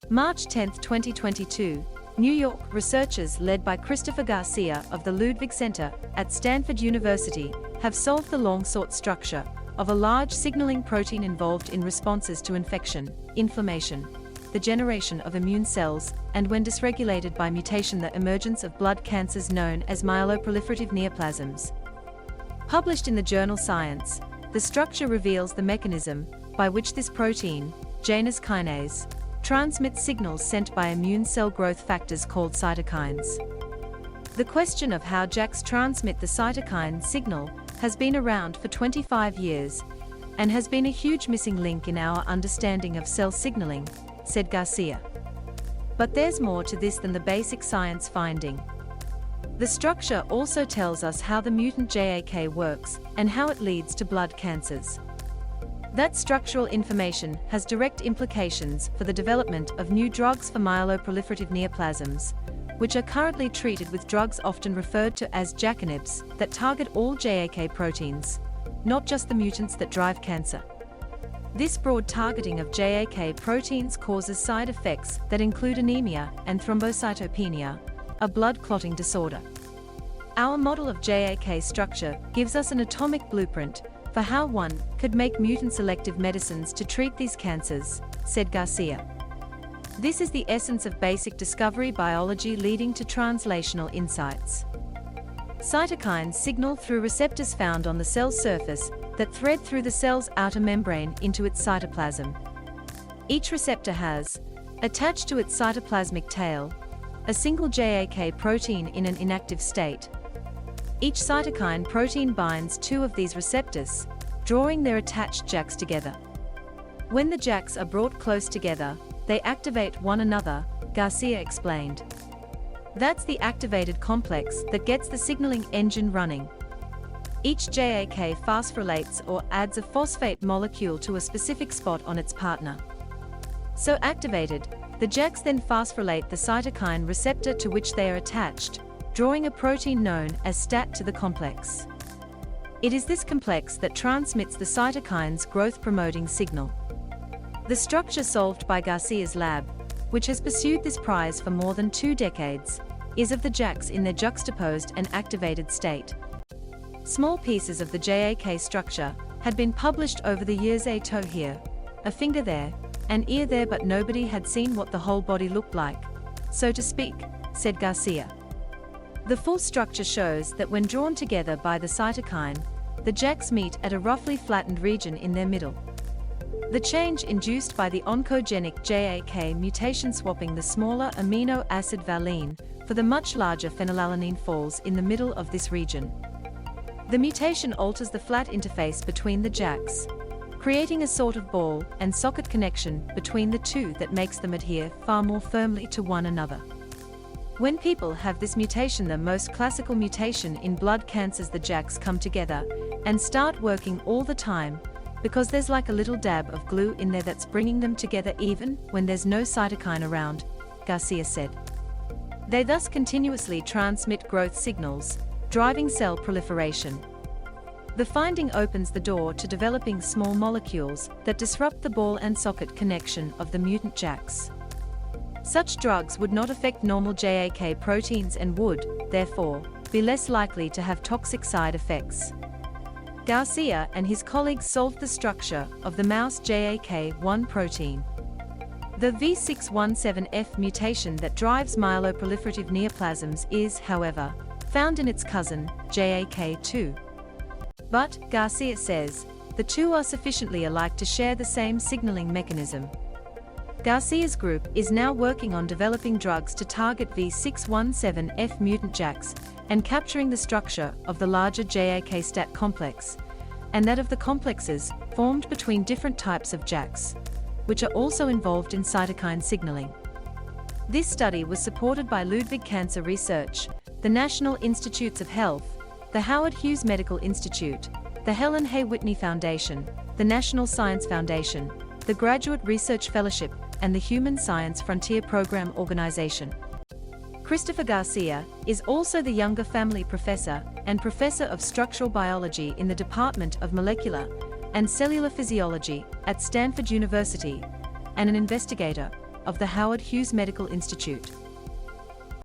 March 10, 2022, New York, researchers led by Christopher Garcia of the Ludwig Center at Stanford University have solved the long-sought structure of a large signaling protein involved in responses to infection, inflammation, the generation of immune cells, and when dysregulated by mutation, the emergence of blood cancers known as myeloproliferative neoplasms. Published in the journal Science, the structure reveals the mechanism by which this protein, Janus kinase, transmits signals sent by immune cell growth factors called cytokines. The question of how JAKs transmit the cytokine signal has been around for 25 years and has been a huge missing link in our understanding of cell signaling, said Garcia. But there's more to this than the basic science finding. The structure also tells us how the mutant JAK works and how it leads to blood cancers. That structural information has direct implications for the development of new drugs for myeloproliferative neoplasms, which are currently treated with drugs often referred to as jakinibs that target all JAK proteins, not just the mutants that drive cancer. This broad targeting of JAK proteins causes side effects that include anemia and thrombocytopenia, a blood clotting disorder. Our model of JAK structure gives us an atomic blueprint for how one could make mutant-selective medicines to treat these cancers, said Garcia. This is the essence of basic discovery biology leading to translational insights. Cytokines signal through receptors found on the cell surface that thread through the cell's outer membrane into its cytoplasm. Each receptor has, attached to its cytoplasmic tail, a single JAK protein in an inactive state. Each cytokine protein binds two of these receptors, drawing their attached JAKs together. When the JAKs are brought close together, they activate one another, Garcia explained. That's the activated complex that gets the signaling engine running. Each JAK phosphorylates or adds a phosphate molecule to a specific spot on its partner. So activated, the JAKs then phosphorylate the cytokine receptor to which they are attached, drawing a protein known as STAT to the complex. It is this complex that transmits the cytokine's growth-promoting signal. The structure solved by Garcia's lab, which has pursued this prize for more than 2 decades, is of the JAKs in their juxtaposed and activated state. Small pieces of the JAK structure had been published over the years, a toe here, a finger there, an ear there, but nobody had seen what the whole body looked like, so to speak, said Garcia. The full structure shows that when drawn together by the cytokine, the JAKs meet at a roughly flattened region in their middle. The change induced by the oncogenic JAK mutation swapping the smaller amino acid valine for the much larger phenylalanine falls in the middle of this region. The mutation alters the flat interface between the JAKs, creating a sort of ball and socket connection between the two that makes them adhere far more firmly to one another. When people have this mutation, the most classical mutation in blood cancers, the JAKs come together and start working all the time because there's like a little dab of glue in there that's bringing them together even when there's no cytokine around, Garcia said. They thus continuously transmit growth signals, driving cell proliferation. The finding opens the door to developing small molecules that disrupt the ball and socket connection of the mutant JAKs. Such drugs would not affect normal JAK proteins and would, therefore, be less likely to have toxic side effects. Garcia and his colleagues solved the structure of the mouse JAK1 protein. The V617F mutation that drives myeloproliferative neoplasms is, however, found in its cousin, JAK2. But, Garcia says, the two are sufficiently alike to share the same signaling mechanism. Garcia's group is now working on developing drugs to target V617F mutant JAKs and capturing the structure of the larger JAK STAT complex, and that of the complexes formed between different types of JAKs, which are also involved in cytokine signaling. This study was supported by Ludwig Cancer Research, the National Institutes of Health, the Howard Hughes Medical Institute, the Helen Hay Whitney Foundation, the National Science Foundation, the Graduate Research Fellowship, and the Human Science Frontier Program Organization. Christopher Garcia is also the Younger Family Professor and Professor of Structural Biology in the Department of Molecular and Cellular Physiology at Stanford University, and an investigator of the Howard Hughes Medical Institute.